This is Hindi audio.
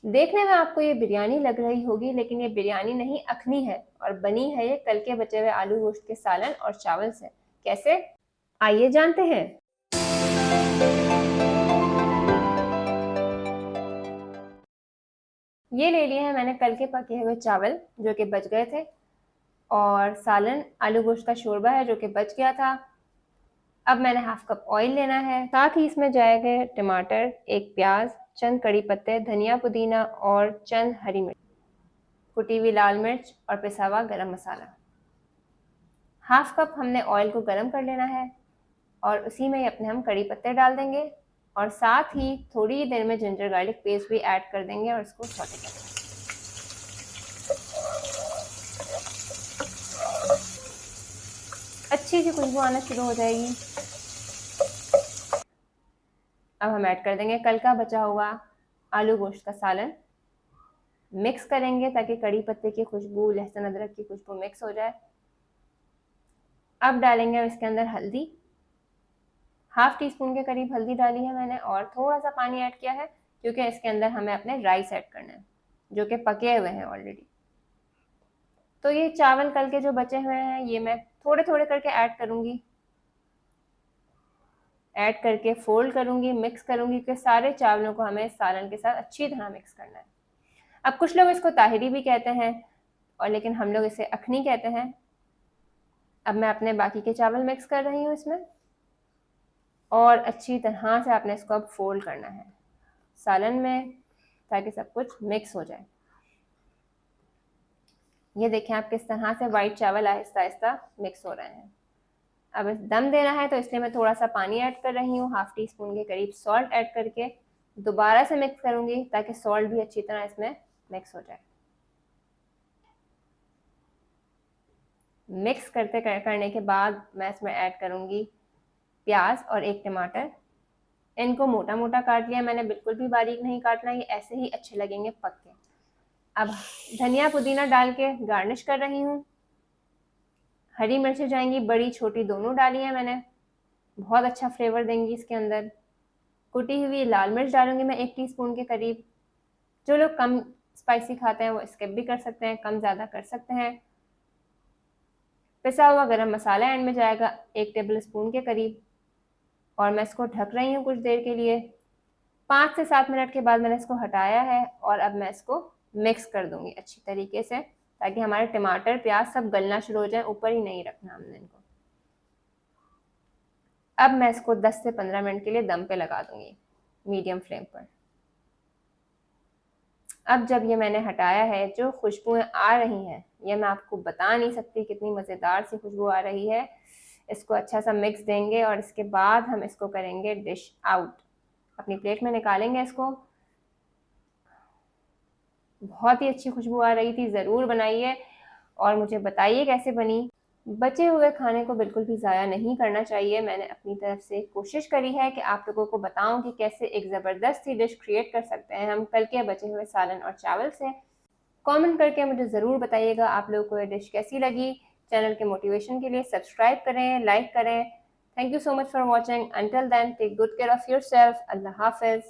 देखने में आपको ये बिरयानी लग रही होगी, लेकिन ये बिरयानी नहीं, अखनी है और बनी है ये कल के बचे हुए आलू गोश्त के सालन और चावल से। कैसे? आइए जानते हैं। ये ले लिए हैं मैंने कल के पके हुए चावल जो कि बच गए थे, और सालन आलू गोश्त का शोरबा है जो कि बच गया था। अब मैंने हाफ कप ऑयल लेना है, साथ ही इसमें जाएंगे टमाटर, एक प्याज, चंद कड़ी पत्ते, धनिया पुदीना और चंद हरी मिर्च, कुटी हुई लाल मिर्च और पिसा हुआ गरम मसाला। हाफ कप हमने ऑयल को गर्म कर लेना है और उसी में ही अपने हम कड़ी पत्ते डाल देंगे और साथ ही थोड़ी देर में जिंजर गार्लिक पेस्ट भी ऐड कर देंगे और इसको सौटे कर देंगे। अच्छी सी खुशबू आना शुरू हो जाएगी। अब हम ऐड कर देंगे कल का बचा हुआ आलू गोश्त का सालन। मिक्स करेंगे ताकि कड़ी पत्ते की खुशबू, लहसुन अदरक की खुशबू मिक्स हो जाए। अब डालेंगे इसके अंदर हल्दी, हाफ टी स्पून के करीब हल्दी डाली है मैंने और थोड़ा सा पानी ऐड किया है क्योंकि इसके अंदर हमें अपने राइस ऐड करने हैं जो कि पके हुए हैं ऑलरेडी। तो ये चावल कल के जो बचे हुए हैं ये मैं थोड़े थोड़े करके ऐड करूंगी, ऐड करके फोल्ड करूंगी, मिक्स करूंगी कि सारे चावलों को हमें सालन के साथ अच्छी तरह मिक्स करना है। अब कुछ लोग इसको ताहिरी भी कहते हैं और लेकिन हम लोग इसे अखनी कहते हैं। अब मैं अपने बाकी के चावल मिक्स कर रही हूँ इसमें और अच्छी तरह से आपने इसको अब फोल्ड करना है सालन में ताकि सब कुछ मिक्स हो जाए। ये देखें आप किस तरह से वाइट चावल आहिस्ता आहिस्ता मिक्स हो रहे हैं। अब इस दम देना है तो इसलिए मैं थोड़ा सा पानी ऐड कर रही हूँ, हाफ टी स्पून के करीब सॉल्ट ऐड करके दोबारा से मिक्स करूंगी ताकि सॉल्ट भी अच्छी तरह इसमें मिक्स हो जाए। मिक्स करने के बाद मैं इसमें ऐड करूंगी प्याज और एक टमाटर। इनको मोटा मोटा काट लिया मैंने, बिल्कुल भी बारीक नहीं काटना, ये ऐसे ही अच्छे लगेंगे पक के। अब धनिया पुदीना डाल के गार्निश कर रही हूँ। हरी मिर्चें जाएंगी, बड़ी छोटी दोनों डाली है मैंने, बहुत अच्छा फ्लेवर देंगी इसके अंदर। कुटी हुई लाल मिर्च डालूंगी मैं 1 टीस्पून के करीब। जो लोग कम स्पाइसी खाते हैं वो स्किप भी कर सकते हैं, कम ज़्यादा कर सकते हैं। पिसा हुआ गरम मसाला एंड में जाएगा 1 टेबल स्पून के करीब और मैं इसको ढक रही हूँ कुछ देर के लिए। 5 से 7 मिनट के बाद मैंने इसको हटाया है और अब मैं इसको मिक्स कर दूंगी अच्छी तरीके से ताकि हमारे टमाटर प्याज सब गलना शुरू हो जाए, ऊपर ही नहीं रखना हमने इनको। अब मैं इसको 10 से 15 मिनट के लिए दम पे लगा दूंगी मीडियम फ्लेम पर। अब जब ये मैंने हटाया है, जो खुशबुएं आ रही हैं ये मैं आपको बता नहीं सकती कितनी मज़ेदार सी खुशबू आ रही है। इसको अच्छा सा मिक्स देंगे और इसके बाद हम इसको करेंगे डिश आउट, अपनी प्लेट में निकालेंगे इसको। बहुत ही अच्छी खुशबू आ रही थी, ज़रूर बनाइए और मुझे बताइए कैसे बनी। बचे हुए खाने को बिल्कुल भी ज़ाया नहीं करना चाहिए। मैंने अपनी तरफ से कोशिश करी है कि आप लोगों को बताऊं कि कैसे एक ज़बरदस्त सी डिश क्रिएट कर सकते हैं हम कल के बचे हुए सालन और चावल से। कमेंट करके मुझे ज़रूर बताइएगा आप लोगों को ये डिश कैसी लगी। चैनल के मोटिवेशन के लिए सब्सक्राइब करें, लाइक करें। Thank you so much for watching. Until then take good care of yourself. अल्लाह हाफिज़।